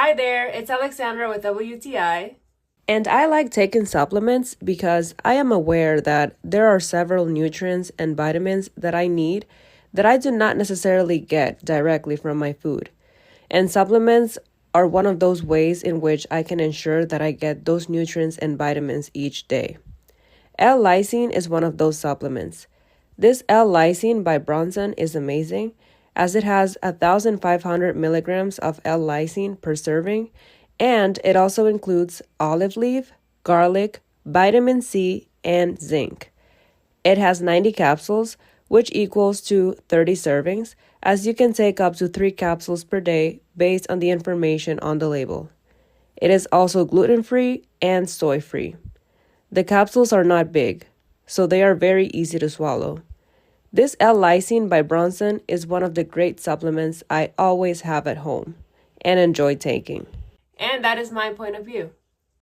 Hi there, it's Alexandra with WTI. And I like taking supplements because I am aware that there are several nutrients and vitamins that I need that I do not necessarily get directly from my food. And supplements are one of those ways in which I can ensure that I get those nutrients and vitamins each day. L-lysine is one of those supplements. This L-lysine by Bronson is amazing as it has 1,500 milligrams of L-lysine per serving, and it also includes olive leaf, garlic, vitamin C, and zinc. It has 90 capsules, which equals to 30 servings, as you can take up to 3 capsules per day based on the information on the label. It is also gluten-free and soy-free. The capsules are not big, so they are very easy to swallow. This L-lysine by Bronson is one of the great supplements I always have at home and enjoy taking. And that is my point of view.